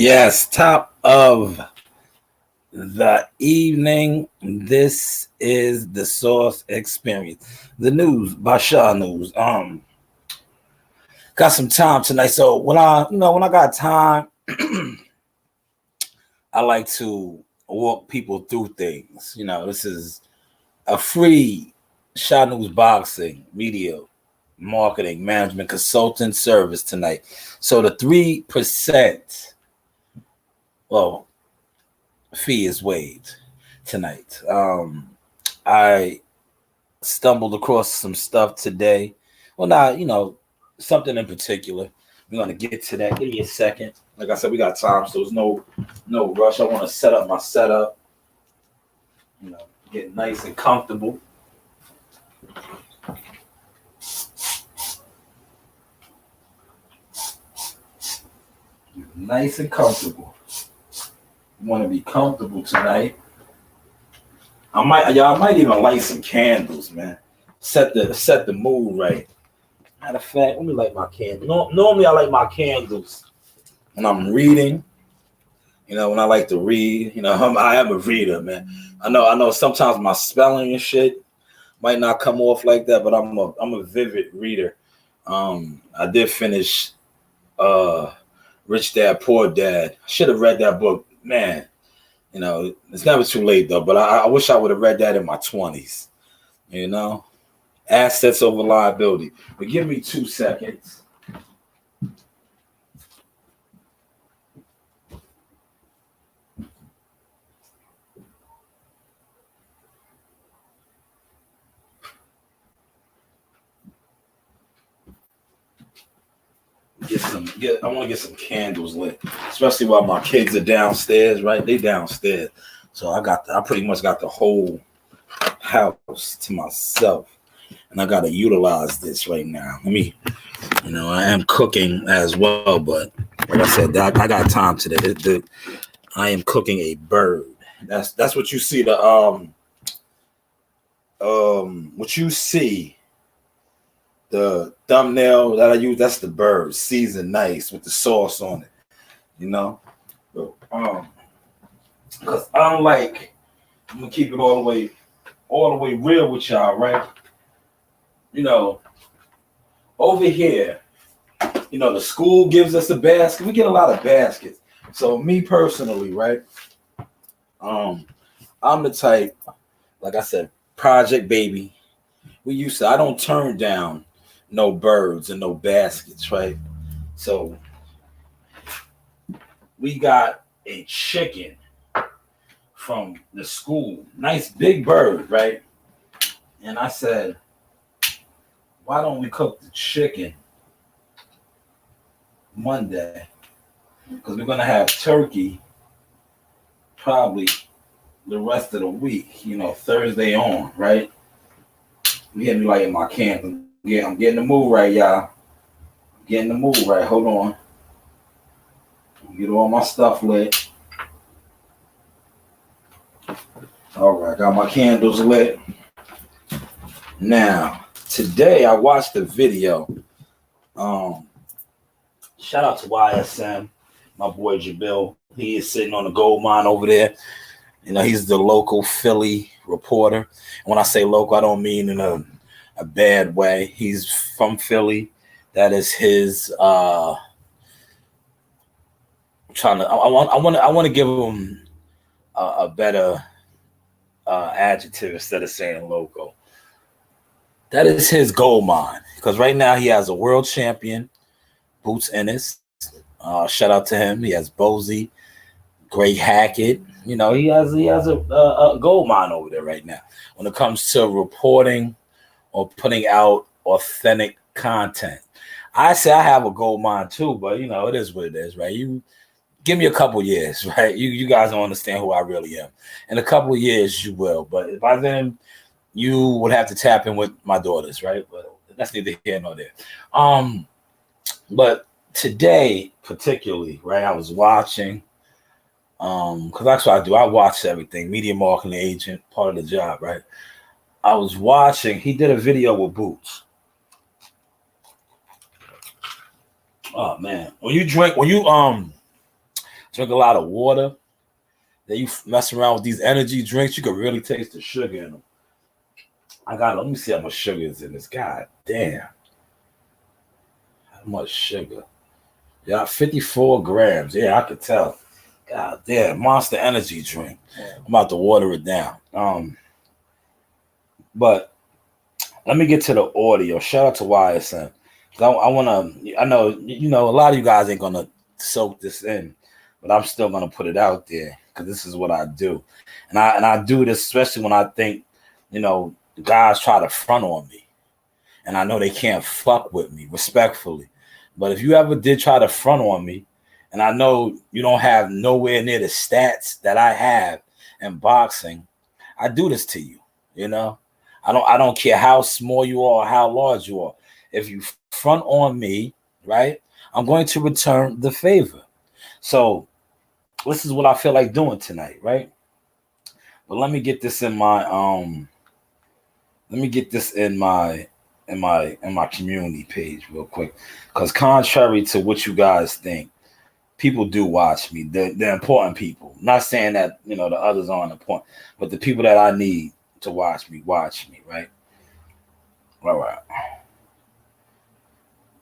Yes, top of the evening. This is the Source Experience. The news by Shanewz. Got some time tonight. So when I got time, I like to walk people through things. This is a free Shanewz boxing media marketing management consulting service tonight. So the 3%, well, fee is waived tonight. I stumbled across some stuff today. Well, not something in particular. We're gonna get to that. Give me a second. Like I said, we got time, so there's no rush. I want to set up my setup. Get nice and comfortable. Nice and comfortable. You want to be comfortable tonight. I might even light some candles, man. Set the mood right. Matter of fact, let me light my candle. Normally I light my candles when I'm reading. When I like to read. I am a reader, man. I know sometimes my spelling and shit might not come off like that, but I'm a vivid reader. I did finish Rich Dad Poor Dad. I should have read that book, man. It's never too late though, but I wish I would have read that in my 20s. Assets over liability. But give me 2 seconds. I want to get some candles lit, especially while my kids are downstairs. Right, they downstairs, so I pretty much got the whole house to myself, and I got to utilize this right now. I am cooking as well, but like I said, I got time today. I am cooking a bird. That's what you see. What you see. The thumbnail that I use, that's the bird, seasoned nice with the sauce on it, because I'm gonna keep it all the way real with y'all, right? Over here, the school gives us a basket. We get a lot of baskets. So me personally, right? I'm the type, like I said, project baby. I don't turn down no birds and no baskets, right? So we got a chicken from the school, nice big bird, right? And I said, why don't we cook the chicken Monday? Because we're gonna have turkey probably the rest of the week, Thursday on, right? You hear me lighting my candle. Yeah, I'm getting the mood right, y'all. I'm getting the mood right. Hold on. Get all my stuff lit. All right, got my candles lit. Now, today I watched a video. Shout out to YSM, my boy Jabil. He is sitting on the gold mine over there. He's the local Philly reporter. When I say local, I don't mean in a bad way. He's from Philly. That is his. I want to give him a better adjective instead of saying local. That is his gold mine, because right now he has a world champion, Boots Ennis. Shout out to him. He has Bozy, Greg Hackett. He has a gold mine over there right now when it comes to reporting or putting out authentic content. I say I have a gold mine too, but it is what it is, right? You give me a couple years, right? You guys don't understand who I really am. In a couple of years, you will. But by then, you would have to tap in with my daughters, right? But that's neither here nor there. But today, particularly, right? I was watching, because that's what I do. I watch everything. Media marketing agent, part of the job, right? I was watching. He did a video with Boots. Oh man, when you drink a lot of water. Then you mess around with these energy drinks, you can really taste the sugar in them. Let me see how much sugar is in this. God damn. How much sugar? Yeah, 54 grams. Yeah, I could tell. God damn, Monster Energy drink. I'm about to water it down. But let me get to the audio. Shout out to YSM. I know, a lot of you guys ain't gonna soak this in, but I'm still gonna put it out there because this is what I do. And I do this especially when I think, guys try to front on me. And I know they can't fuck with me, respectfully. But if you ever did try to front on me, and I know you don't have nowhere near the stats that I have in boxing, I do this to you, I don't care how small you are or how large you are. If you front on me, right, I'm going to return the favor. So this is what I feel like doing tonight, right? But let me get this in my community page real quick, because contrary to what you guys think, people do watch me. The important people. I'm not saying that the others aren't important, but the people that I need to watch me, right? All right.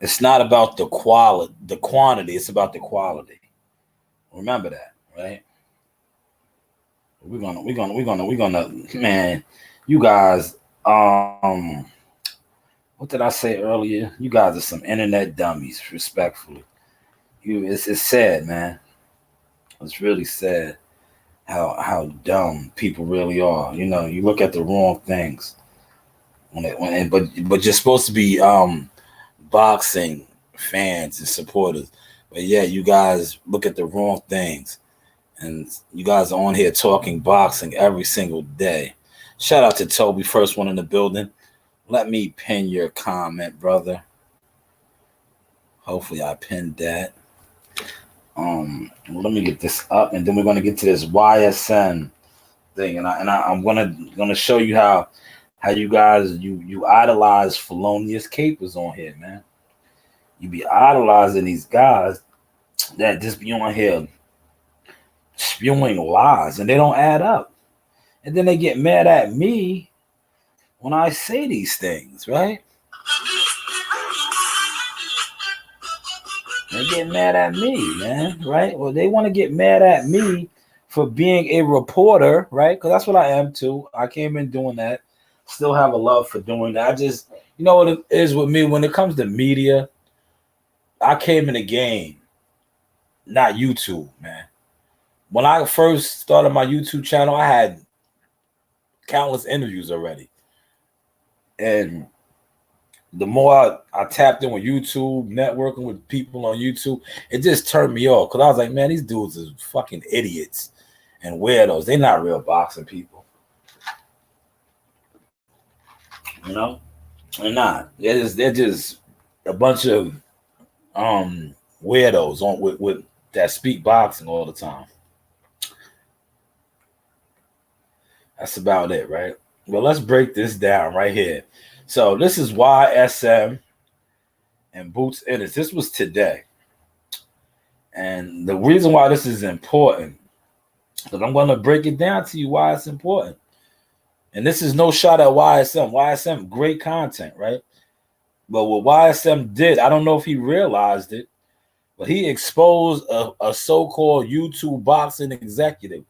It's not about the quantity. It's about the quality. Remember that, right? We're gonna, man. You guys, what did I say earlier? You guys are some internet dummies, respectfully. It's sad, man. It's really sad how dumb people really are. You look at the wrong things but you're supposed to be boxing fans and supporters. But yeah, you guys look at the wrong things, and you guys are on here talking boxing every single day. Shout out to Toby, first one in the building. Let me pin your comment, brother. Hopefully I pinned that. Let me get this up, and then we're gonna get to this YSN thing, and I'm gonna show you how you guys you idolize felonious capers on here, man. You be idolizing these guys that just be on here spewing lies, and they don't add up, and then they get mad at me when I say these things, right? They get mad at me, man, right? Well, they want to get mad at me for being a reporter, right? Because that's what I am too. I came in doing that. Still have a love for doing that. I just, what it is with me when it comes to media, I came in the game, not YouTube, man. When I first started my YouTube channel, I had countless interviews already. And the more I tapped in with YouTube, networking with people on YouTube, it just turned me off. Because I was like, man, these dudes are fucking idiots and weirdos. They're not real boxing people. They're not. They're just a bunch of weirdos with that speak boxing all the time. That's about it, right? Well, let's break this down right here. So this is YSM and Boots Ennis. This was today. And the reason why this is important, because I'm going to break it down to you why it's important. And this is no shot at YSM. YSM, great content, right? But what YSM did, I don't know if he realized it, but he exposed a so-called YouTube boxing executive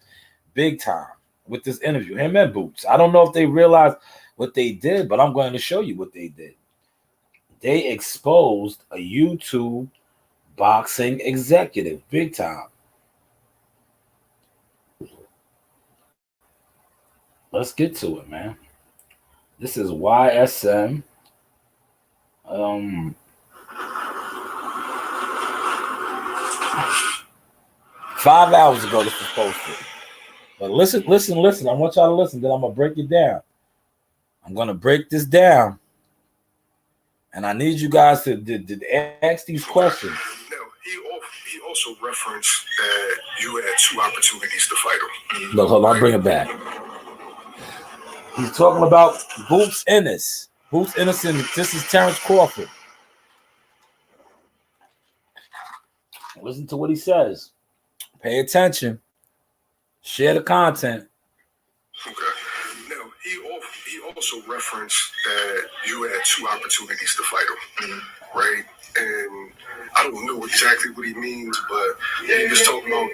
big time with this interview, him and Boots. I don't know if they realized what they did, but I'm going to show you what they did. They exposed a YouTube boxing executive big time. Let's get to it, man. This is YSM. 5 hours ago this was posted. But listen. I want y'all to listen. Then I'm going to break it down. I'm going to break this down. And I need you guys to ask these questions. No, he also referenced that you had 2 opportunities to fight him. Look, hold on, I'll bring it back. He's talking about Boots Ennis. Boots Ennis, and this is Terrence Crawford. Listen to what he says. Pay attention. Share the content. Okay. Now, he also referenced that you had two opportunities to fight him, right? And I don't know exactly what he means, but he was talking about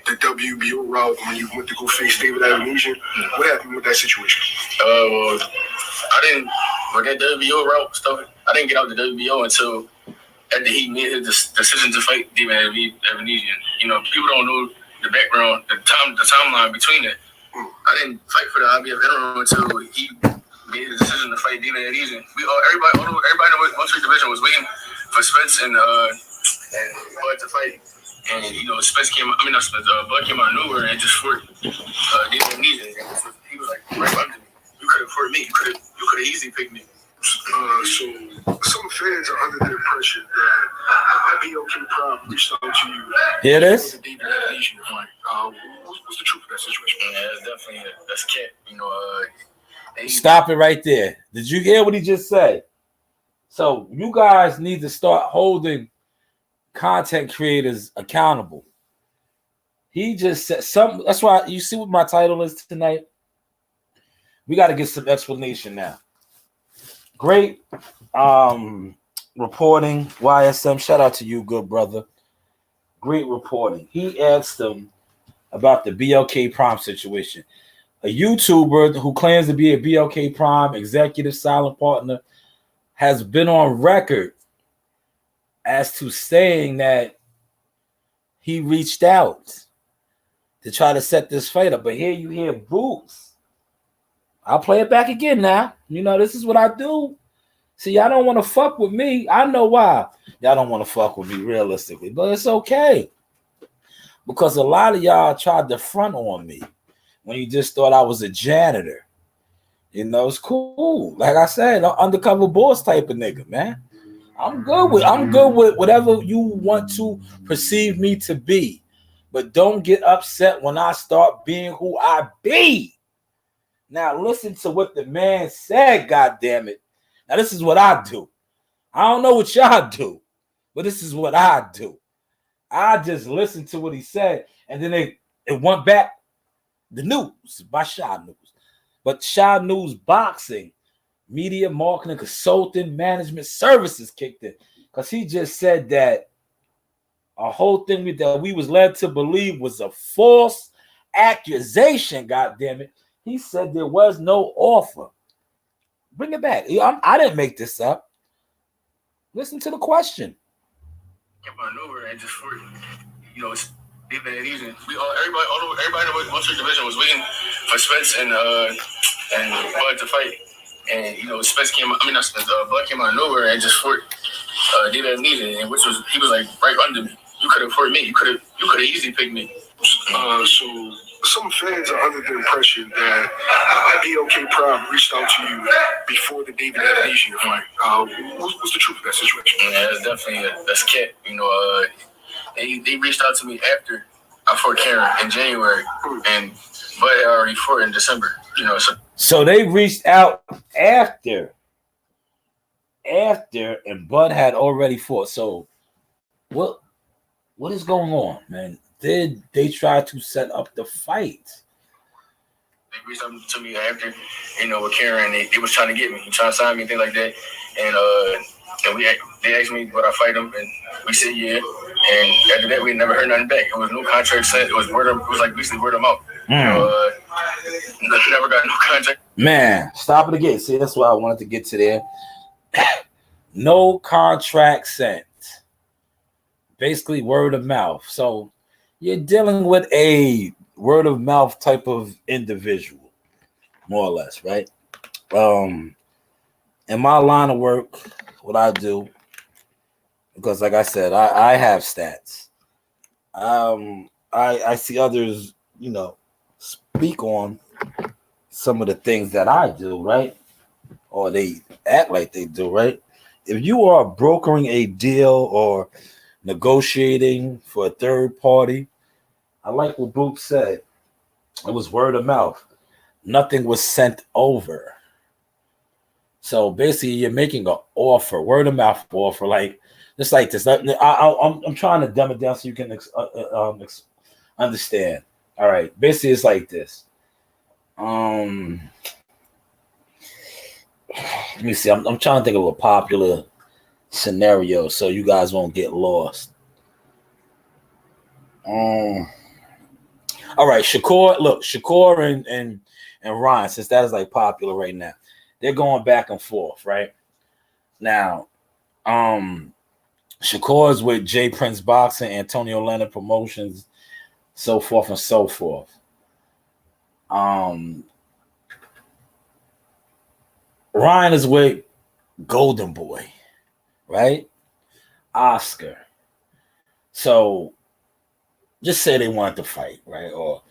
the WBO route when you went to go face David Avenesian. What happened with that situation? Well, I didn't, with that WBO route stuff, I didn't get out the WBO until after he made his decision to fight David Avenesian. You know, people don't know the background, the timeline between it. I didn't fight for the IBF interim until he made his decision to fight David Avenesian. Everybody in the welterweight division was waiting for Spence and Bud to fight. And, you know, Bud came out of nowhere and just fought David Avenesian. He was like, right under me. You could have fought me. You could have easily picked me. So some fans are under the impression that BOK Prime reached out to you. Here it is. David Avenesian fight. What's the truth of that situation? Yeah, that's cat. You know, Stop it right there. Did you hear what he just said? So you guys need to start holding content creators accountable. He just said something. That's why you see what my title is tonight. We got to get some explanation now. Great reporting, YSM. Shout out to you, good brother. Great reporting. He asked him about the BLK Prime situation. A YouTuber who claims to be a BLK Prime executive silent partner has been on record as to saying that he reached out to try to set this fight up. But here you hear Boots. I'll play it back again now. You know, this is what I do. See, y'all don't want to fuck with me. I know why. Y'all don't want to fuck with me realistically, but it's okay. Because a lot of y'all tried to front on me when you just thought I was a janitor. You know, it's cool. Like I said, I'm undercover boss type of nigga, man. I'm good with whatever you want to perceive me to be. But don't get upset when I start being who I be. Now listen to what the man said, goddammit. Now this is what I do. I don't know what y'all do, but this is what I do. I just listened to what he said, and then it went back the news by Shanewz. But Shanewz Boxing, media, marketing, consulting, management services kicked in. Because he just said that a whole thing that we was led to believe was a false accusation, goddammit. He said there was no offer. Bring it back. I didn't make this up. Listen to the question. Came out of nowhere and just for, you know, David Avenesian. Everybody in the welterweight division was waiting for Spence and Bud to fight. And, you know, Bud came out of nowhere and just fought David Avenesian, and he was like right under me. You could have fought me. You could have easily picked me. So some fans are under the impression that BOK Prime reached out to you before the David Avenesian fight. What's the truth of that situation? Yeah, that's cat. You know, they reached out to me after I fought Karen in January, and Bud had already fought in December. You know, so they reached out after, and Bud had already fought. So what is going on, man? Did they try to set up the fight? They reached out to me after, you know, with Karen. They was trying to get me, trying to sign me, things like that. And they asked me would I fight him, and we said yeah. And after that, we never heard nothing back. It was no contract sent. It was like basically word of mouth. Never got no contract. Man, stop it again. See, that's why I wanted to get to there. No contract sent. Basically, word of mouth. So you're dealing with a word of mouth type of individual, more or less, right? In my line of work, what I do, because like I said, I have stats. I see others, you know, speak on some of the things that I do, right? Or they act like they do, right? If you are brokering a deal or negotiating for a third party, I like what Boop said. It was word of mouth. Nothing was sent over. So basically, you're making an offer, word of mouth offer, like just like this. I'm trying to dumb it down so you can understand. All right, basically it's like this. Let me see. I'm trying to think of a popular scenario so you guys won't get lost. All right, Shakur and Ryan, since that is like popular right now, they're going back and forth, right? Now, Shakur's with J Prince Boxing, Antonio Leonard Promotions, so forth and so forth. Ryan is with Golden Boy, right? Oscar. So just say they wanted to fight, right? Or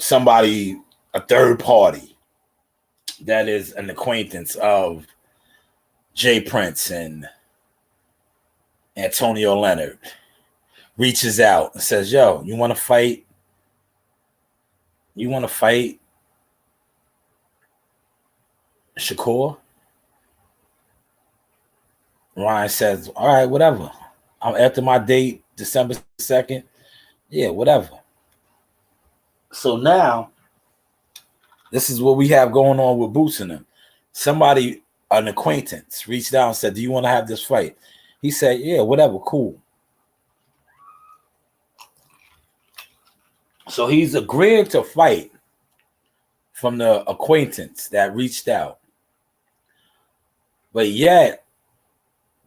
somebody, a third party that is an acquaintance of Jay Prince and Antonio Leonard reaches out and says, yo, you want to fight? You want to fight Shakur? Ryan says, all right, whatever. I'm after my date, December 2nd. Yeah, whatever. So now, this is what we have going on with Boots and them. Somebody, an acquaintance, reached out and said, do you want to have this fight? He said, yeah, whatever, cool. So he's agreeing to fight from the acquaintance that reached out. But yet,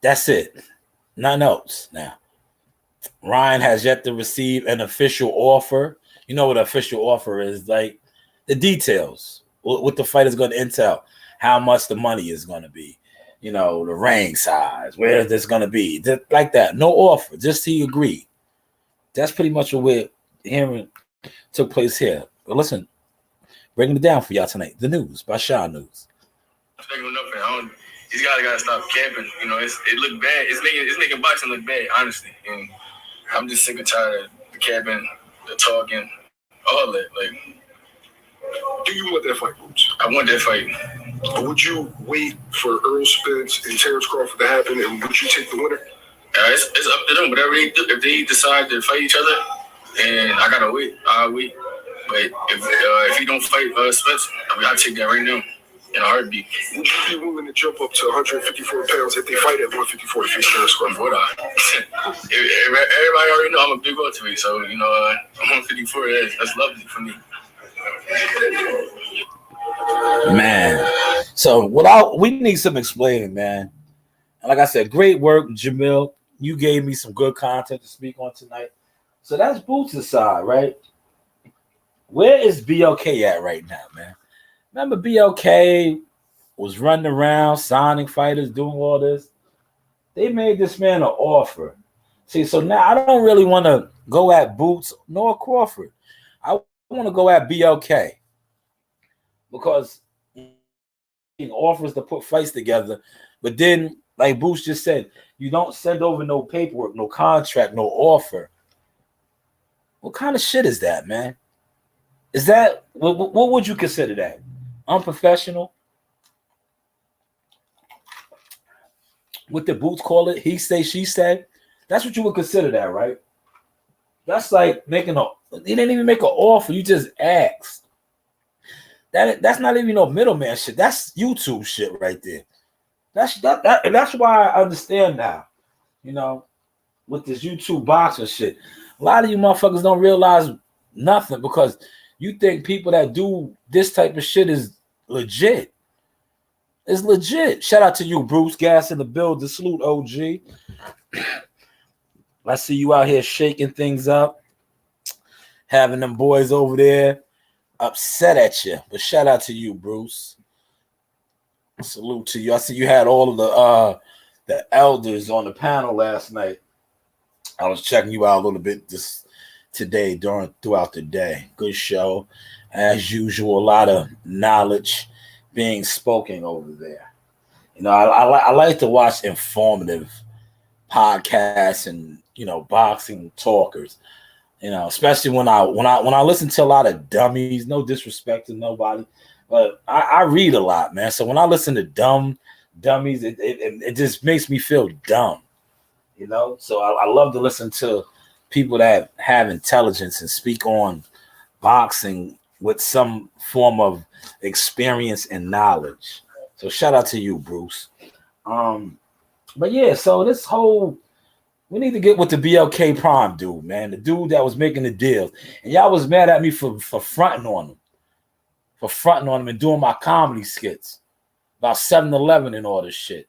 that's it. Nothing else now. Ryan has yet to receive an official offer. You know what an official offer is, like the details, what the fight is going to entail, how much the money is going to be, the ring size, where this going to be, like that. No offer, just he agreed. That's pretty much what we're hearing took place here. But listen, breaking it down for y'all tonight. The news by Shanewz. These guys gotta stop camping. It look bad. It's making boxing look bad, honestly. And I'm just sick and tired of the camping, the talking, all that. Like, do you want that fight, Boots? I want that fight. Would you wait for Earl Spence and Terrence Crawford to happen, and would you take the winner? It's up to them. Whatever they do, if they decide to fight each other, and I gotta wait, I'll wait. But if he don't fight Spence, I'll take that right now. In a heartbeat. Would you be willing to jump up to 154 pounds if they fight at 154 to face Terrence Crawford? Would I? Everybody already know I'm a big welterweight, so I'm 154. That's lovely for me. Man, so we need some explaining, man. And like I said, great work, Jamil. You gave me some good content to speak on tonight. So that's Boots' side, right? Where is BLK at right now, man? Remember, BLK was running around, signing fighters, doing all this. They made this man an offer. See, so now I don't really want to go at Boots nor Crawford. I want to go at BLK because he offers to put fights together. But then, like Boots just said, you don't send over no paperwork, no contract, no offer. What kind of shit is that, man? Is that, what would you consider that? Unprofessional? What the Boots call it? He say, she said. That's what you would consider that, right? That's like making you didn't even make an offer. You just asked. That's not even no middleman shit. That's YouTube shit right there. That's why I understand now. With this YouTube boxing shit. A lot of you motherfuckers don't realize nothing because you think people that do this type of shit is legit. It's legit. Shout out to you, Bruce. Gas in the building. Salute, OG. I see you out here shaking things up. Having them boys over there upset at you. But shout out to you, Bruce. Salute to you. I see you had all of the elders on the panel last night. I was checking you out a little bit today throughout the day. Good show. As usual, a lot of knowledge being spoken over there. I like to watch informative podcasts and boxing talkers. Especially when I listen to a lot of dummies. No disrespect to nobody, but I read a lot, man. So when I listen to dummies, it just makes me feel dumb. So I love to listen to people that have intelligence and speak on boxing with some form of experience and knowledge. So shout out to you, Bruce. But yeah, so this whole we need to get with the BLK Prime dude, man. The dude that was making the deals. And y'all was mad at me for fronting on him. For fronting on him and doing my comedy skits about 7-Eleven and all this shit.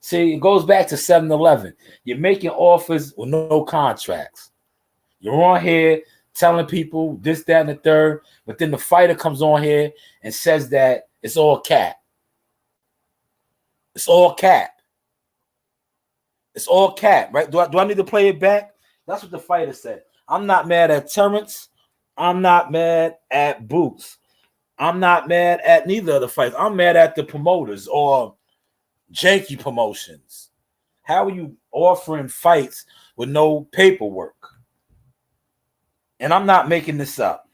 See, it goes back to 7-Eleven. You're making offers with no contracts. You're on here telling people this, that, and the third, but then the fighter comes on here and says that it's all cap. It's all cap. It's all cap, right? Do I need to play it back? That's what the fighter said. I'm not mad at Terrence. I'm not mad at Boots. I'm not mad at neither of the fights. I'm mad at the promoters or janky promotions. How are you offering fights with no paperwork? And I'm not making this up.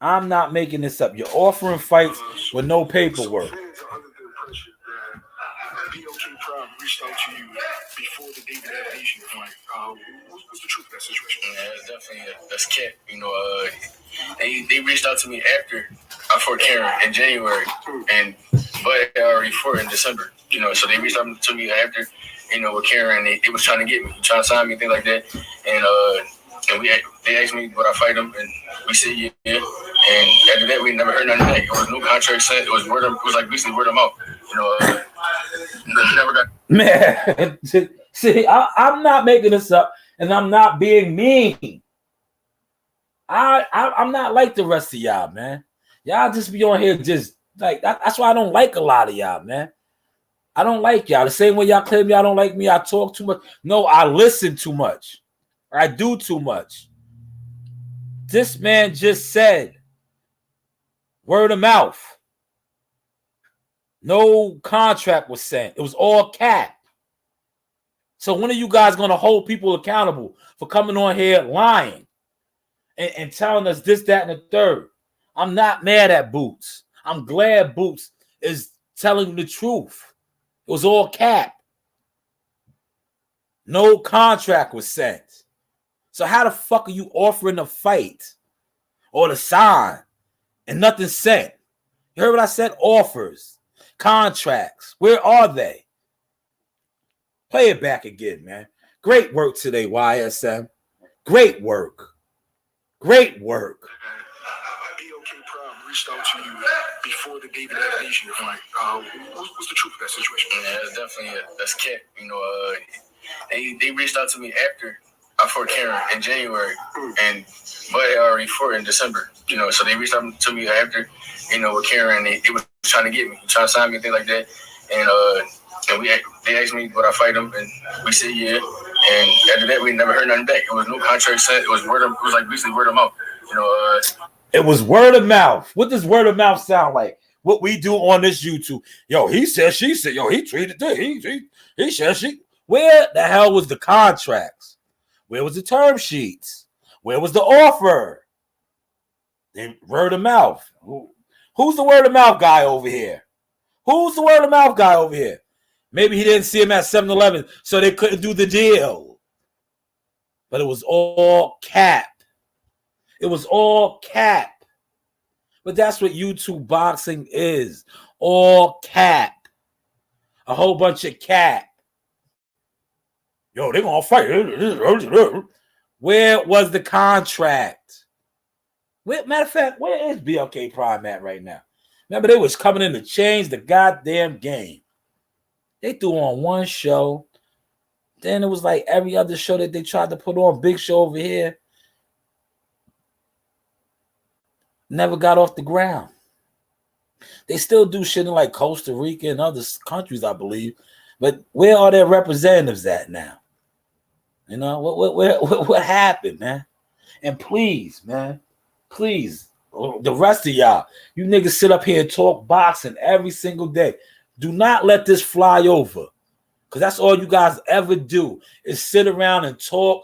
I'm not making this up. You're offering fights with no paperwork. BLK Prime reached out to you before the David Asian fight. What's the truth of that situation? Yeah, it's definitely that's cat. They reached out to me after I fought Karen in January, and but I already fought in December. So they reached out to me after, with Karen. They was trying to get me, trying to sign me, things like that, and they asked me would I fight them, and we said yeah. And after that, we never heard nothing back. It was no contract sent. It was like basically word of mouth. Never got. Man, see, I'm not making this up, and I'm not being mean. I'm not like the rest of y'all, man. Y'all just be on here just like that. That's why I don't like a lot of y'all, man. I don't like y'all. The same way y'all claim y'all don't like me, I talk too much. No, I listen too much. I do too much. This man just said word of mouth. No contract was sent. It was all cap. So when are you guys going to hold people accountable for coming on here lying and telling us this, that, and the third? I'm not mad at Boots. I'm glad Boots is telling the truth. It was all cap. No contract was sent. So how the fuck are you offering a fight or to sign and nothing sent? You heard what I said? Offers. Contracts. Where are they? Play it back again, man. Great work today, YSM. Great work. Great work. BLK Prime reached out to you before the David Asian fight. What's the truth of that situation? Yeah, it's definitely that's cat. They reached out to me after I fought Karen in January, and but I already fought in December. So they reached out to me after, with Karen. They was trying to get me, trying to sign me, things like that, and they asked me would I fight them, and we said yeah. And after that, we never heard nothing back. It was no contract sent. It was like basically word of mouth. It was word of mouth. What does word of mouth sound like? What we do on this YouTube? Yo, he said, she said. Yo, he treated this. He said she. Where the hell was the contracts? Where was the term sheets? Where was the offer? They word of mouth. Who's the word of mouth guy over here? Who's the word of mouth guy over here? Maybe he didn't see him at 7-Eleven, so they couldn't do the deal. But it was all cap. It was all cap. But that's what YouTube boxing is. All cap. A whole bunch of cap. Yo, they're going to fight. Where was the contract? Matter of fact, where is BLK Prime at right now? Remember, they was coming in to change the goddamn game. They threw on one show. Then it was like every other show that they tried to put on. Big show over here. Never got off the ground. They still do shit in like Costa Rica and other countries, I believe. But where are their representatives at now? What happened, man? And please, man, please, the rest of y'all, you niggas sit up here and talk boxing every single day. Do not let this fly over, because that's all you guys ever do is sit around and talk,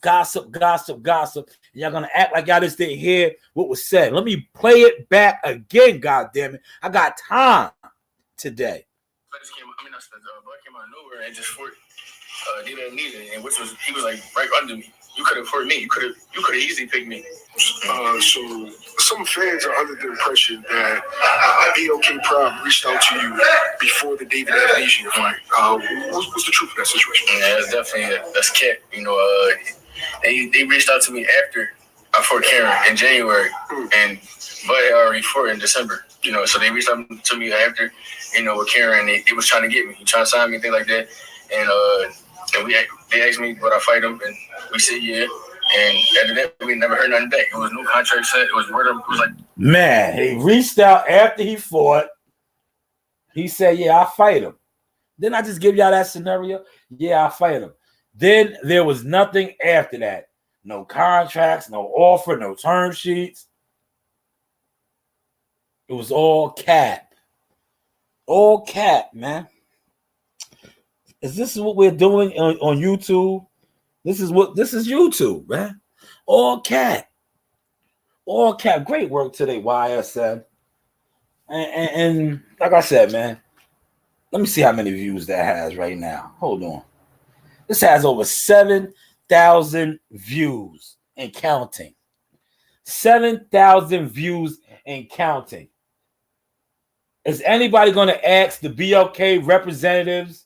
gossip. And y'all gonna act like y'all just didn't hear what was said. Let me play it back again, goddammit. I got time today. Blood came out of nowhere and just fought did amnesia, and which was he was like right under me. You could have hurt me. You could have easily picked me. So some fans are under the impression that BOK Prime reached out to you before the David Amnesia fight. What's the truth of that situation? Yeah, it's definitely that's cat. You know, they reached out to me after I fought Karen in January, and Bud had already fought in December. You know, so they reached out to me after, you know, with Karen. They was trying to get me, trying to sign me, things like that, and they asked me would I fight him, and we said yeah. And after that, we never heard nothing back. It was no contract set. It was word. It was like, man, he reached out after he fought. He said, yeah, I'll fight him. Didn't I just give y'all that scenario? Yeah, I'll fight him. Then there was nothing after that. No contracts, no offer, no term sheets. It was all cap. All cap, man. Is this what we're doing on YouTube? This is YouTube, man. All cap. All cap. Great work today, YSM. And like I said, man, let me see how many views that has right now. Hold on. This has over 7,000 views and counting. 7,000 views and counting. Is anybody going to ask the BLK representatives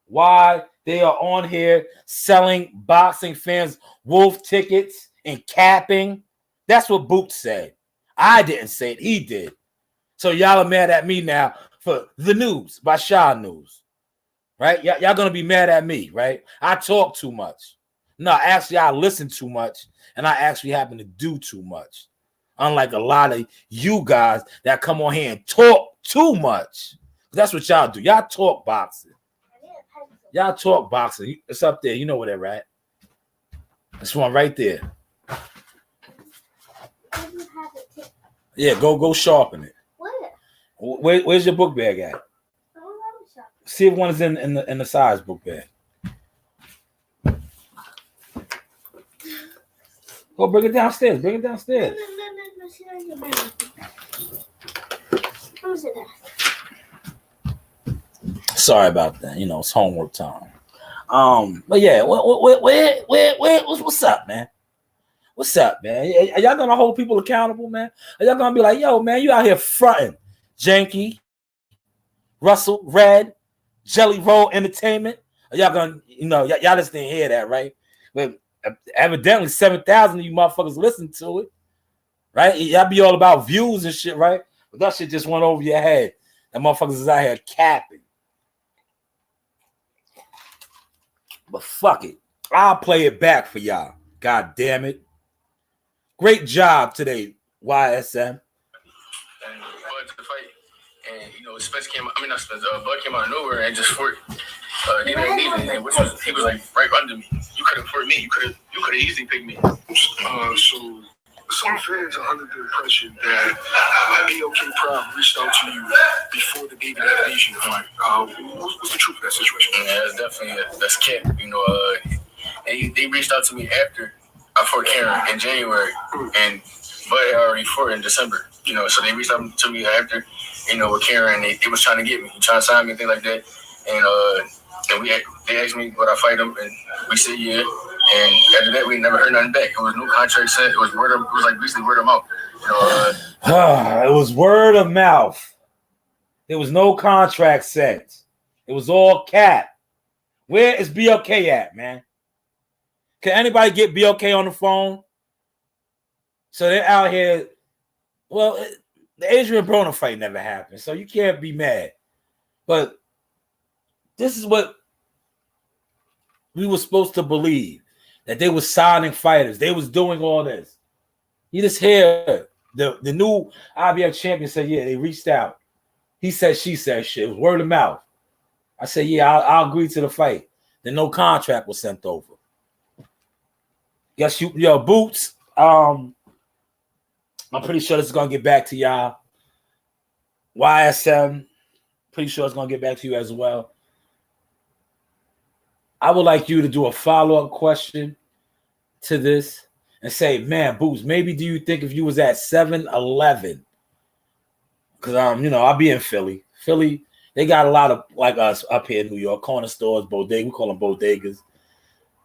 why they are on here selling boxing fans wolf tickets and capping? That's what Boots said. I didn't say it. He did. So y'all are mad at me now for the news by Shanewz, right? Y'all going to be mad at me, right? I talk too much. No, actually, I listen too much, and I actually happen to do too much. Unlike a lot of you guys that come on here and talk too much. That's what y'all do. Y'all talk boxing. Y'all talk boxing. It's up there. You know where they're at. This one right there. Yeah, go sharpen it. Where's your book bag at? See if one is in the size book bag. Go bring it downstairs. Bring it downstairs. Sorry about that. You know, it's homework time. But yeah, what's up, man? What's up, man? Are y'all gonna hold people accountable, man? Are y'all gonna be like, yo, man, you out here fronting? Janky, Russell, Red, Jelly Roll Entertainment. Are y'all gonna, you know, y'all just didn't hear that, right? But evidently 7,000 of you motherfuckers listen to it, right? Y'all be all about views and shit, right? But that shit just went over your head. That motherfuckers is out here capping. But fuck it. I'll play it back for y'all. God damn it. Great job today, YSM. And Bud to fight. And, you know, Spence came out, Bud came out of nowhere and just fought David Amnesia, which was, he was like right under me. You could have fought me. You could have easily picked me. So some fans are under the impression that BOK Prime reached out to you before the David Amnesia fight. What's the truth of that situation? Yeah, it's definitely that's cat. You know, they reached out to me after I fought Karen in January, and Bud had already fought in December. You know, so they reached out to me after, you know, with Karen. They was trying to get me, trying to sign me, things like that. And they asked me would I fight him, and we said yeah. And after that, we never heard nothing back. It was no contract set. It was like basically word of mouth. You know, it was word of mouth. There was no contract set. It was all cap. Where is BOK at, man? Can anybody get BOK on the phone? So they're out here. Well, the Adrian Broner fight never happened, so you can't be mad. But this is what we were supposed to believe, that they were signing fighters. They was doing all this. You just hear the new IBF champion said, yeah, they reached out. He said, she said shit. It was word of mouth. I said, yeah, I'll agree to the fight. Then no contract was sent over. Yes, yo, Boots. I'm pretty sure this is gonna get back to y'all. YSM, pretty sure it's gonna get back to you as well. I would like you to do a follow-up question to this and say, man, Boots, maybe do you think if you was at 7-11, because you know, I'll be in Philly. Philly, They got a lot of like us up here in New York, corner stores, bodega. We call them bodegas.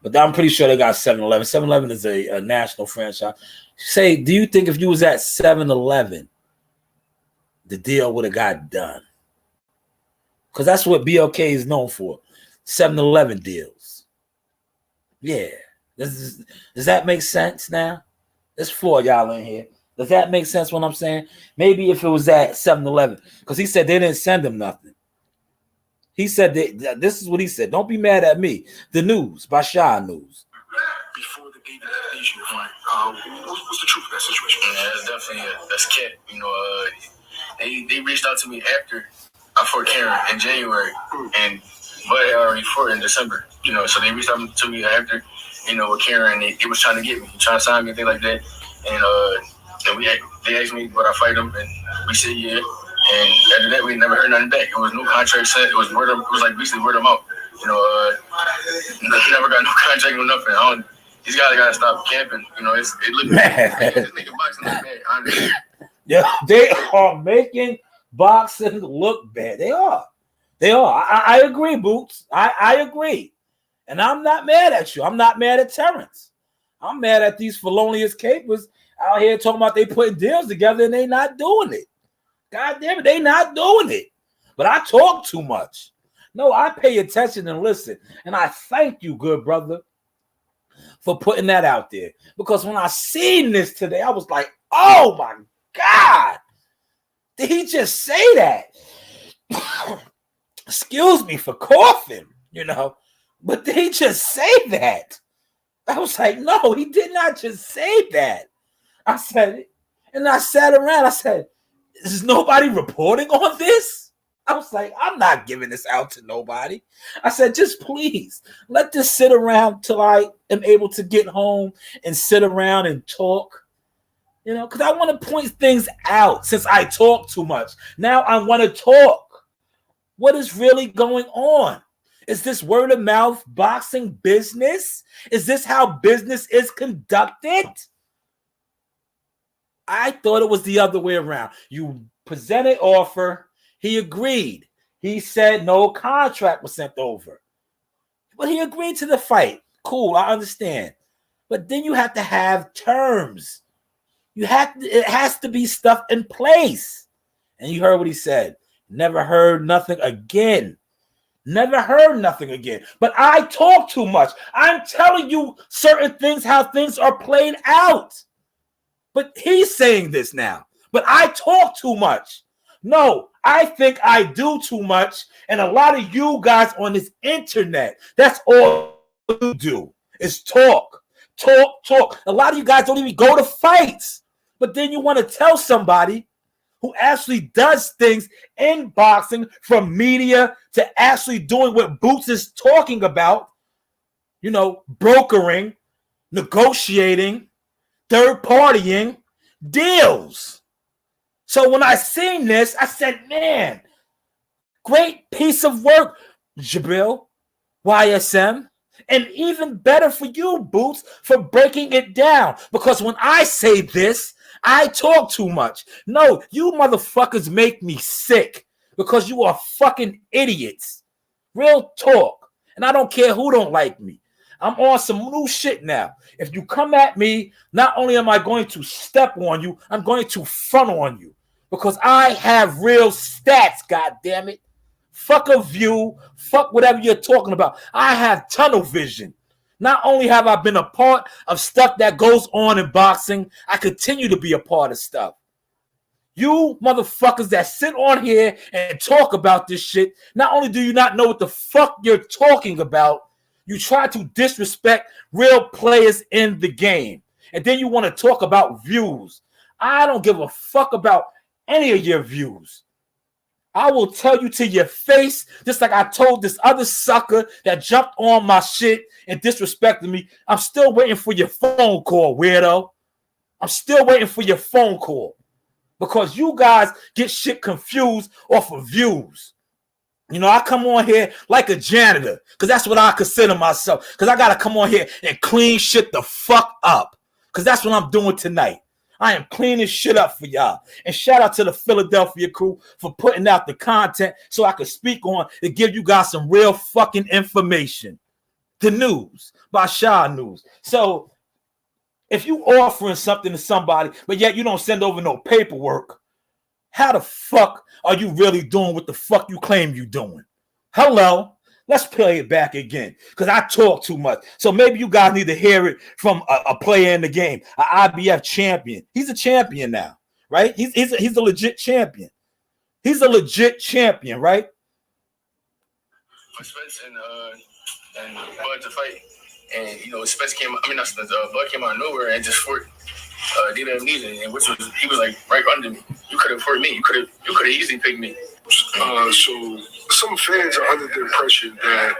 But I'm pretty sure they got 7-Eleven. 7-Eleven is a national franchise. Say, do you think if you was at 7-Eleven, the deal would have got done? Because that's what BLK is known for. 7-Eleven deals. Yeah. Does that make sense now? There's 4 of y'all in here. Does that make sense what I'm saying? Maybe if it was at 7-Eleven. Because he said they didn't send him nothing. He said, this is what he said. Don't be mad at me. The news by Shanewz. Before the David Athleisure fight, what's the truth of that situation? Yeah, it's definitely that's cat. You know, they reached out to me after I fought Karen in January, and but I already fought in December. You know, so they reached out to me after, you know, with Karen, and they was trying to get me, trying to sign me, and things like that. And they asked me would I fight them, and we said yeah. And after that, we never heard nothing back. It was no contract set. It was like basically word of mouth. You know, never got no contract or nothing. These guys gotta stop camping. You know, it look bad. This nigga boxing look bad. Honestly. Yeah, they are making boxing look bad. They are. I agree, Boots. I agree. And I'm not mad at you. I'm not mad at Terrence. I'm mad at these felonious capers out here talking about they putting deals together and they not doing it. God damn it, they not doing it. But I talk too much. No, I pay attention and listen. And I thank you, good brother, for putting that out there. Because when I seen this today, I was like, oh my God. Did he just say that? Excuse me for coughing, you know. But did he just say that? I was like, no, he did not just say that. I said it. And I sat around. I said, is nobody reporting on this? I was like, I'm not giving this out to nobody. I said, just please let this sit around till I am able to get home and sit around and talk. You know, because I want to point things out since I talk too much. Now I want to talk. What is really going on? Is this word of mouth boxing business? Is this how business is conducted? I thought it was the other way around. You presented offer. He agreed. He said no contract was sent over. But he agreed to the fight. Cool, I understand. But then you have to have terms. It has to be stuff in place. And you heard what he said. Never heard nothing again. Never heard nothing again. But I talk too much. I'm telling you certain things, how things are played out. But he's saying this now. But I talk too much. No, I think I do too much. And a lot of you guys on this internet, that's all you do is talk. Talk. A lot of you guys don't even go to fights. But then you want to tell somebody who actually does things in boxing, from media to actually doing what Boots is talking about, you know, brokering, negotiating, third partying deals. So when I seen this, I said, man, great piece of work, Jabril, YSM, and even better for you, Boots, for breaking it down. Because when I say this, I talk too much. No, you motherfuckers make me sick because you are fucking idiots. Real talk. And I don't care who don't like me. I'm on some new shit now. If you come at me, not only am I going to step on you, I'm going to front on you. Because I have real stats, goddammit. Fuck a view. Fuck whatever you're talking about. I have tunnel vision. Not only have I been a part of stuff that goes on in boxing, I continue to be a part of stuff. You motherfuckers that sit on here and talk about this shit, not only do you not know what the fuck you're talking about, you try to disrespect real players in the game. And then you want to talk about views. I don't give a fuck about any of your views. I will tell you to your face, just like I told this other sucker that jumped on my shit and disrespected me. I'm still waiting for your phone call, weirdo. I'm still waiting for your phone call. Because you guys get shit confused off of views. You know, I come on here like a janitor, because that's what I consider myself. Because I got to come on here and clean shit the fuck up. Because that's what I'm doing tonight. I am cleaning shit up for y'all. And shout out to the Philadelphia crew for putting out the content so I could speak on and give you guys some real fucking information. The news by Shanewz. So if you offering something to somebody, but yet you don't send over no paperwork, how the fuck are you really doing what the fuck you claim you doing? Hello? Let's play it back again because I talk too much. So maybe you guys need to hear it from a player in the game, an IBF champion. He's a champion now, right? He's a legit champion. He's a legit champion, right? For Spence and Bud to fight, and Spence came. Bud came out of nowhere and just fought Data Amnesia, and he was like right under me. You could have fought me. You could have easily picked me. So some fans are under the impression that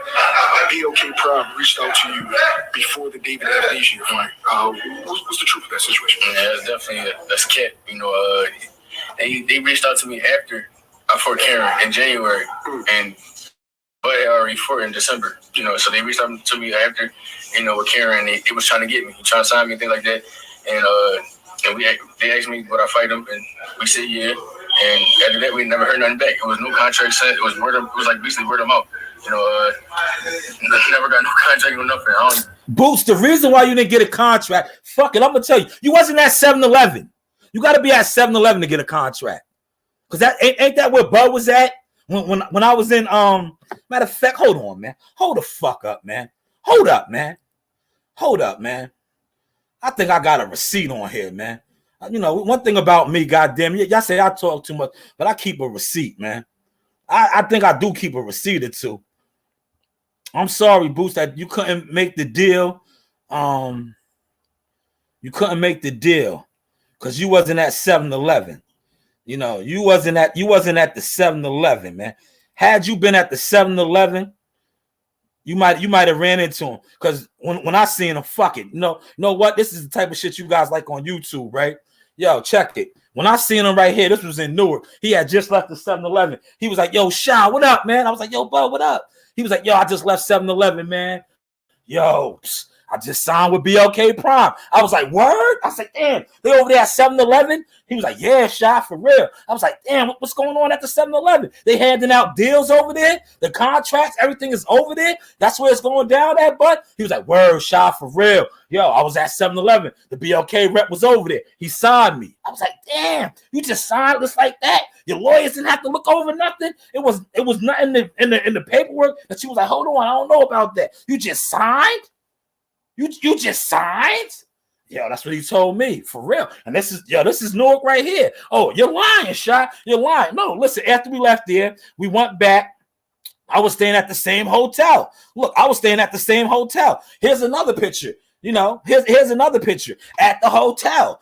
BOK Prime reached out to you before the David Amnesia fight. What's the truth of that situation? Yeah, it's definitely that's cat. They reached out to me after I fought Karen in January, and Bud had already fought in December. So they reached out to me after, with Karen. They was trying to get me, trying to sign me, things like that, and they asked me would I fight him, and we said yeah. And after that, we never heard nothing back. It was no contract sent. It was like basically word of mouth. Never got no contract or nothing. Boots, the reason why you didn't get a contract, fuck it, I'm gonna tell you, you wasn't at 7-Eleven. You got to be at 7-Eleven to get a contract, because that ain't that where Bud was at when I was in. Matter of fact, hold on, man. Hold the fuck up, man. Hold up, man. I think I got a receipt on here, man. One thing about me, goddamn, y'all say I talk too much, but I keep a receipt, man. I think I do keep a receipt or two. I'm sorry, Boost, that you couldn't make the deal. You couldn't make the deal because you wasn't at 7-Eleven. You wasn't at the 7-Eleven, man. Had you been at the 7-Eleven, you might have ran into him. Because when I seen him, fuck it. You know what? This is the type of shit you guys like on YouTube, right? Yo, check it. When I seen him right here, this was in Newark. He had just left the 7-Eleven. He was like, yo, Sha, what up, man? I was like, yo, Bud, what up? He was like, yo, I just left 7-Eleven, man. Yo, I just signed with BLK Prime. I was like, word? I was like, damn, they over there at 7-Eleven? He was like, yeah, Sha, for real. I was like, damn, what's going on at the 7-Eleven? They handing out deals over there? The contracts, everything is over there? That's where it's going down at, bud? He was like, word, Sha, for real. Yo, I was at 7-Eleven. The BLK rep was over there. He signed me. I was like, damn, you just signed just like that? Your lawyers didn't have to look over nothing? It was nothing in the paperwork that she was like, hold on, I don't know about that. You just signed? You just signed? Yo, that's what he told me, for real. And this is Newark right here. Oh, you're lying, Sha. You're lying. No, listen, after we left there, we went back. I was staying at the same hotel. Look, I was staying at the same hotel. Here's another picture. Here's another picture at the hotel.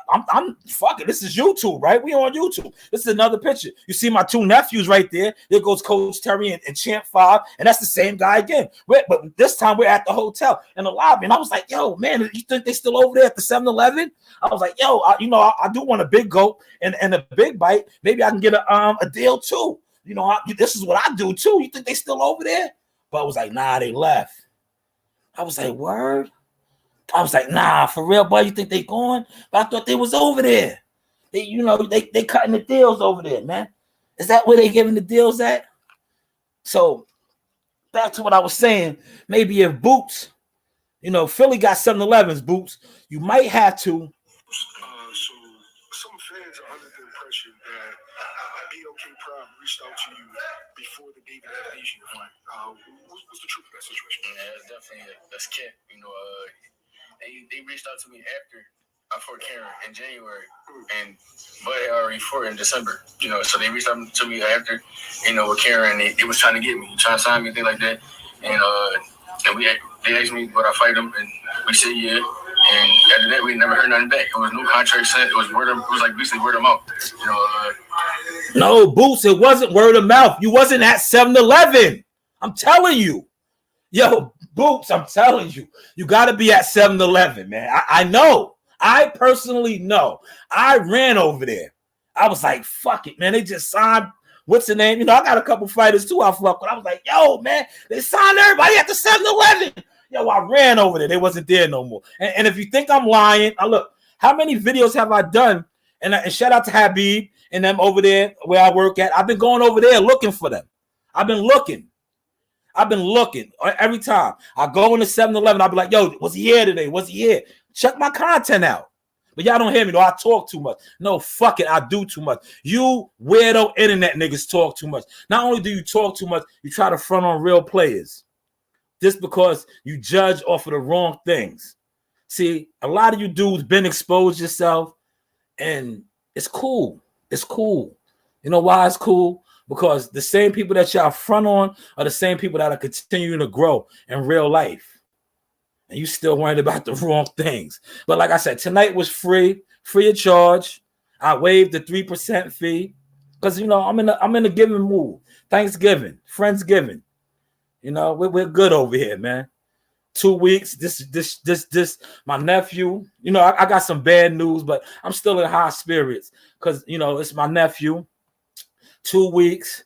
I'm fucking. This is YouTube, right? We on YouTube. This is another picture. You see my two nephews right there. There goes Coach Terry and Champ 5, and that's the same guy again. But this time we're at the hotel in the lobby, and I was like, "Yo, man, you think they still over there at the 7-Eleven?" I was like, "Yo, I do want a big gulp and a big bite. Maybe I can get a deal too. This is what I do too. You think they still over there?" But I was like, "Nah, they left." I was like, word? I was like, nah, for real, boy, you think they going? But I thought they was over there. They cutting the deals over there, man. Is that where they giving the deals at? So back to what I was saying, maybe if Boots, Philly got 7-Elevens, Boots, you might have to. So some fans are under the impression that BOK Prime reached out to you before the David Amnesia fight. What's the truth of that situation? Yeah, it's definitely that's cat. They reached out to me after I fought Karen in January, and Bud had already fought in December. So they reached out to me after, with Karen. They was trying to get me, trying to sign me, things like that, and they asked me would I fight him, and we said yeah. And after that, we never heard nothing back. It was no contract sent. It was like basically word of mouth. No, Boots, it wasn't word of mouth. You wasn't at 7-Eleven. I'm telling you. Yo, Boots, I'm telling you. You got to be at 7-Eleven, man. I know. I personally know. I ran over there. I was like, fuck it, man. They just signed, what's the name? I got a couple fighters too I fuck with. I was like, yo, man, they signed everybody at the 7-Eleven. Yo, I ran over there. They wasn't there no more. And if you think I'm lying, look, How many videos have I done? And shout out to Habib and them over there where I work at. I've been going over there looking for them. I've been looking every time. I go into 7-Eleven. I'll be like, yo, was he here today? Was he here? Check my content out. But y'all don't hear me, though. I talk too much. No, fuck it. I do too much. You weirdo internet niggas talk too much. Not only do you talk too much, you try to front on real players. Just because you judge off of the wrong things. See, a lot of you dudes been exposed yourself, and it's cool. It's cool. You know why it's cool? Because the same people that y'all front on are the same people that are continuing to grow in real life. And you still worried about the wrong things. But like I said, tonight was free of charge. I waived the 3% fee because, you know, I'm in a giving mood. Thanksgiving, Friendsgiving. You know, we're good over here, man. 2 weeks. This, my nephew. You know, I got some bad news, but I'm still in high spirits because, you know, it's my nephew. 2 weeks,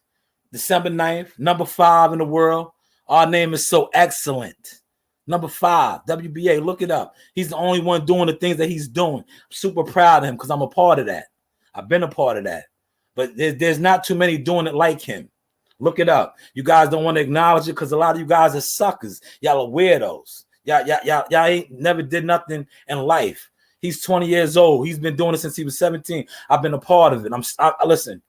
December 9th, number 5 in the world. Our name is so excellent. Number 5, WBA, look it up. He's the only one doing the things that he's doing. I'm super proud of him because I'm a part of that. I've been a part of that. But there's not too many doing it like him. Look it up. You guys don't want to acknowledge it because a lot of you guys are suckers. Y'all are weirdos. Y'all ain't never did nothing in life. He's 20 years old. He's been doing it since he was 17. I've been a part of it. Listen.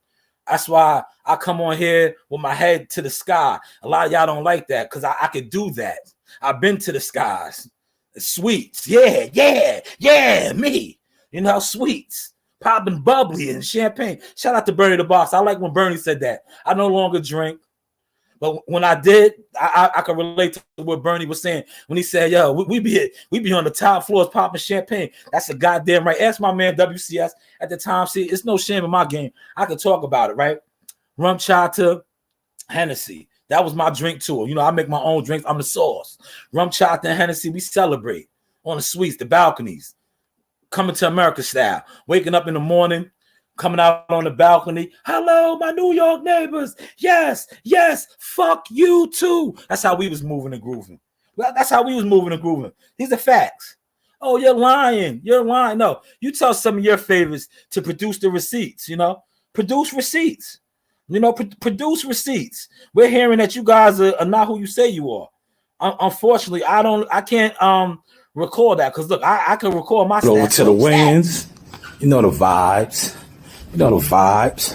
That's why I come on here with my head to the sky. A lot of y'all don't like that because I could do that. I've been to the skies. Sweets. Yeah, me. You know, sweets. Popping bubbly and champagne. Shout out to Bernie the Boss. I like when Bernie said that. I no longer drink. But when I did, I could relate to what Bernie was saying when he said, yo, we be on the top floors popping champagne. That's a goddamn right. Ask my man WCS at the time. See, it's no shame in my game. I could talk about it, right? Rum chata, Hennessy. That was my drink too. You know, I make my own drinks. I'm the sauce. Rum chata and Hennessy, we celebrate on the suites, the balconies. Coming to America style. Waking up in the morning, coming out on the balcony. Hello, my New York neighbors. Yes, fuck you too. That's how we was moving and grooving. Well, that's how we was moving and grooving. These are facts. Oh, you're lying. No, you tell some of your favorites to produce the receipts, you know. Produce receipts. You know, produce receipts. We're hearing that you guys are not who you say you are. Unfortunately, I can't record that because look, I can record my over to the wins. You know the vibes. You know the vibes.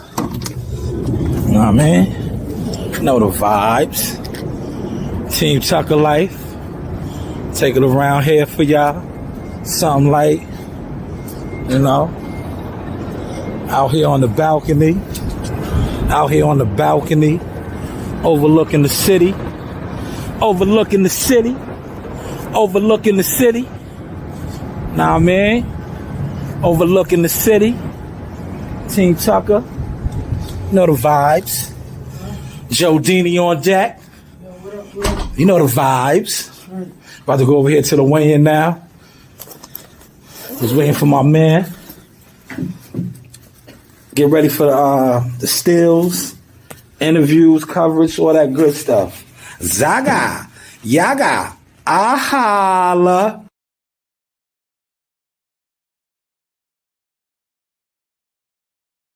You know what I mean? You know the vibes. Team Tucker Life. Take it around here for y'all. Something like, you know, out here on the balcony. Out here on the balcony. Overlooking the city. Overlooking the city. Overlooking the city. Nah, man. Overlooking the city. Team Tucker. You know the vibes. Joe Dini on deck. You know the vibes. About to go over here to the weigh-in now. Was waiting for my man. Get ready for the stills, interviews, coverage, all that good stuff. Zaga. Yaga. Ahala.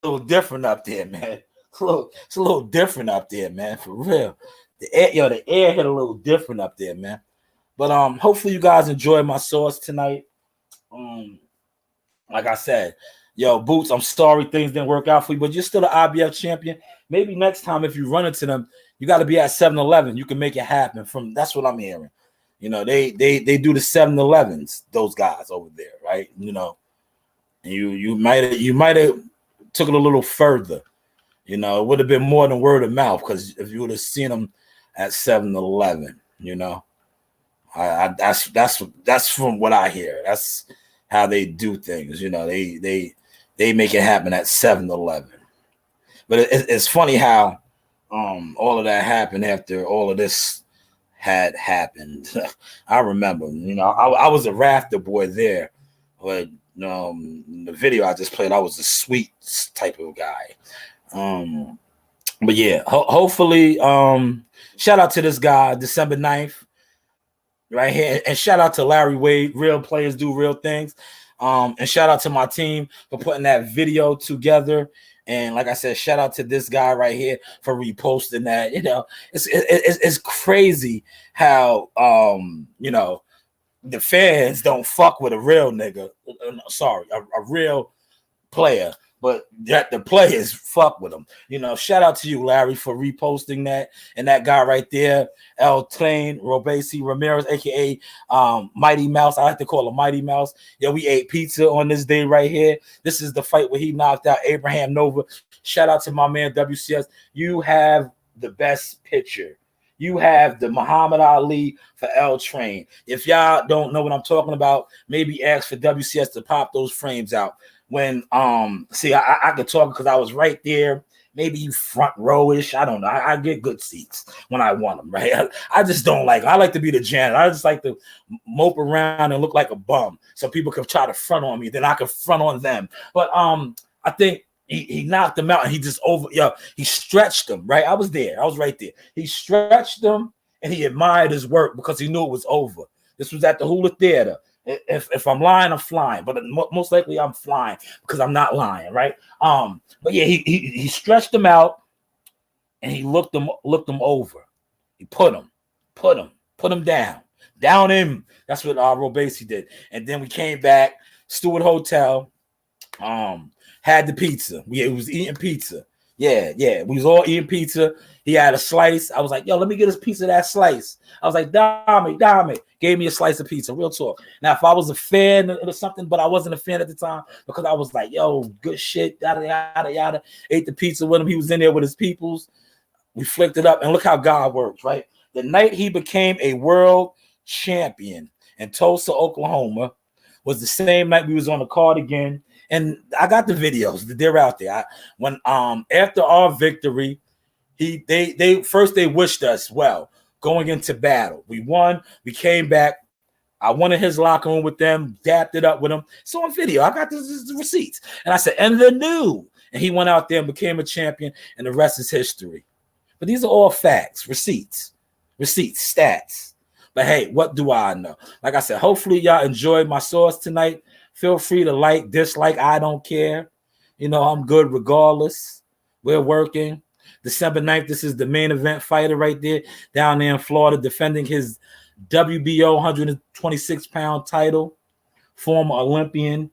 A little different up there, man. It's a little different up there, man. For real. The air hit a little different up there, man. But hopefully you guys enjoyed my sauce tonight. Like I said, yo, Boots, I'm sorry things didn't work out for you, but you're still the IBF champion. Maybe next time if you run into them, you got to be at 7-Eleven. You can make it happen. That's what I'm hearing. You know, they do the 7-Elevens, those guys over there, right? You know, and you might have took it a little further. You know, it would have been more than word of mouth because if you would have seen them at 7-Eleven, you know, that's from what I hear. That's how they do things. You know, they make it happen at 7-Eleven. But it's funny how all of that happened after all of this had happened. I remember, you know, I was a rafter boy there, but the video I just played, I was a sweet type of guy. But yeah, hopefully, shout out to this guy, December 9th, right here, and shout out to Larry Wade. Real players do real things. And shout out to my team for putting that video together. And like I said, shout out to this guy right here for reposting that. You know, it's crazy how you know, the fans don't fuck with a real nigga. Sorry, a real player, but that the players fuck with him. You know, shout out to you, Larry, for reposting that. And that guy right there, El Train Robesi Ramirez, aka Mighty Mouse. I like to call him Mighty Mouse. Yeah, we ate pizza on this day right here. This is the fight where he knocked out Abraham Nova. Shout out to my man WCS. You have the best picture. You have the Muhammad Ali for L Train. If y'all don't know what I'm talking about, maybe ask for WCS to pop those frames out. When see, I could talk because I was right there. Maybe you front row-ish. I don't know. I get good seats when I want them, right? I just don't like. I like to be the janitor. I just like to mope around and look like a bum, so people can try to front on me. Then I can front on them. But I think he knocked him out, and he just he stretched him, right? I was there. I was right there. He stretched him, and he admired his work because he knew it was over. This was at the Hula Theater. If I'm lying, I'm flying, but most likely I'm flying because I'm not lying, right? But yeah, he stretched him out, and he looked him over. He put him down him. That's what Robesi did. And then we came back, Stewart Hotel, had the pizza. We was eating pizza. Yeah, we was all eating pizza. He had a slice. I was like, yo, let me get a piece of that slice. I was like, Dame. Gave me a slice of pizza. Real talk. Now, if I was a fan or something, but I wasn't a fan at the time because I was like, yo, good shit, yada, yada, yada. Ate the pizza with him. He was in there with his peoples. We flicked it up, and look how God works, right? The night he became a world champion in Tulsa, Oklahoma, was the same night we was on the card again. And I got the videos. They're out there. When after our victory, they wished us well going into battle. We won. We came back. I went in his locker room with them, dapped it up with him. So on video, I got the receipts. And I said, and the new. And he went out there and became a champion, and the rest is history. But these are all facts, receipts, stats. But hey, what do I know? Like I said, hopefully y'all enjoyed my sauce tonight. Feel free to like, dislike. I don't care. You know, I'm good regardless. We're working. December 9th, this is the main event fighter right there down there in Florida, defending his WBO 126-pound title, former Olympian.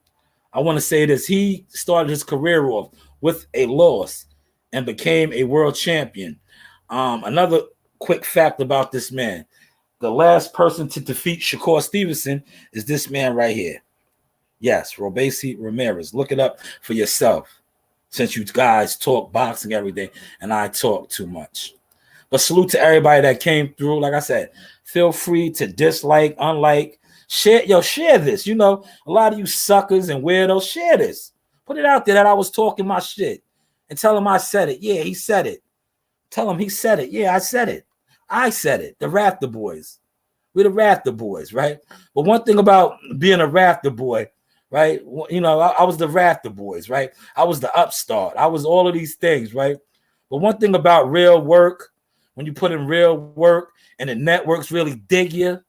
I want to say this. He started his career off with a loss and became a world champion. Another quick fact about this man. The last person to defeat Shakur Stevenson is this man right here. Yes, Robesi Ramirez. Look it up for yourself, since you guys talk boxing every day and I talk too much. But salute to everybody that came through. Like I said, feel free to dislike, unlike, share this. You know, a lot of you suckers and weirdos, share this. Put it out there that I was talking my shit and tell him I said it. Yeah, he said it. Tell him he said it. Yeah, I said it. The Rafter Boys. We're the Rafter Boys, right? But one thing about being a Rafter Boy, right? You know, I was the Rafter Boys, right? I was the upstart. I was all of these things, right? But one thing about real work, when you put in real work and the networks really dig you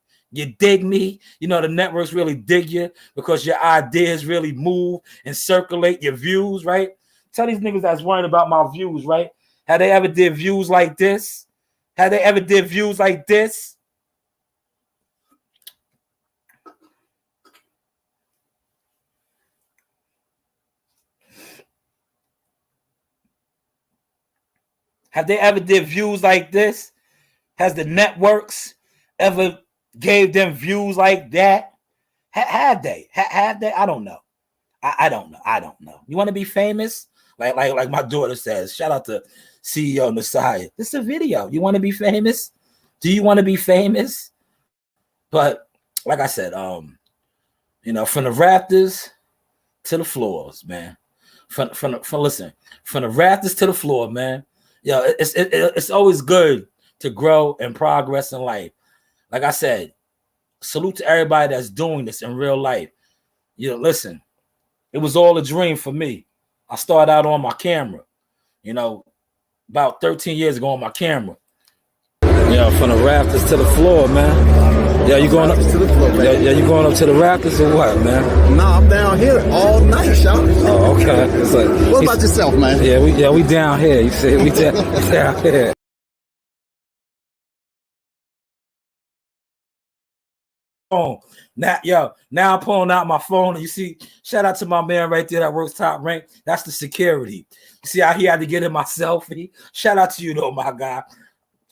dig me, you know, the networks really dig you because your ideas really move and circulate your views, right? Tell these niggas that's worried about my views, right? Have they ever did views like this? Have they ever did views like this? Have they ever did views like this? Has the networks ever gave them views like that? Have they? Have they? I don't know. I don't know. You want to be famous? Like my daughter says, shout out to CEO Messiah. This is a video. You want to be famous? Do you want to be famous? But like I said, you know, from the rafters to the floors, man. From the rafters to the floor, man. Yo, it's always good to grow and progress in life. Like I said, salute to everybody that's doing this in real life. You know, listen, it was all a dream for me. I started out on my camera, you know, about 13 years ago on my camera. You know, from the rafters to the floor, man. Yeah, you going up to the floor, yeah, baby. yeah, you going up to the Raptors or what, man? No, I'm down here all night, Sean. Oh, okay. It's like, What about yourself, man? Yeah, we down here. You see, we down here. Phone. Now I'm pulling out my phone, and you see, shout out to my man right there that works top rank. That's the security. You see how he had to get in my selfie. Shout out to you though, my guy.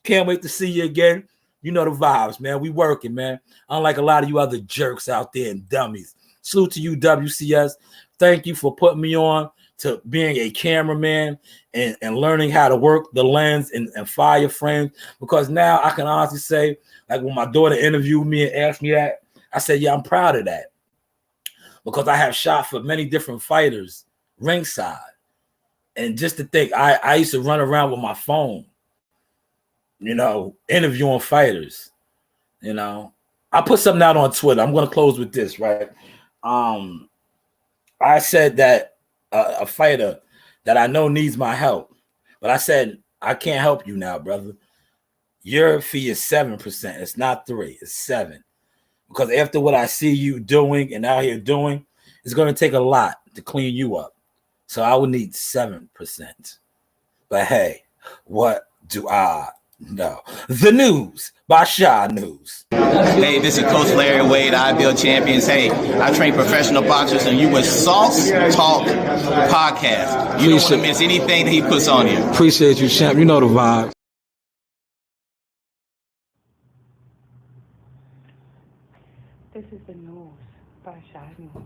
Can't wait to see you again. You know the vibes, man. We working, man. Unlike a lot of you other jerks out there and dummies. Salute to you, WCS. Thank you for putting me on to being a cameraman and learning how to work the lens and fire frames. Because now I can honestly say, like when my daughter interviewed me and asked me that, I said, yeah, I'm proud of that. Because I have shot for many different fighters ringside. And just to think, I used to run around with my phone, you know, interviewing fighters. You know, I put something out on Twitter. I'm going to close with this, right? I said that a fighter that I know needs my help, but I said, I can't help you now, brother. Your fee is 7%. It's not 3, it's 7. Because after what I see you doing and out here doing, it's going to take a lot to clean you up. So I would need 7%. But hey, what do I know? The news by Shanewz. Hey, this is Coach Larry Wade, I Build Champions. Hey, I train professional boxers, and you with Sauce Talk Podcast. You don't want to miss anything that he puts on here. Appreciate you, champ. You know the vibe. This is the news by Shanewz.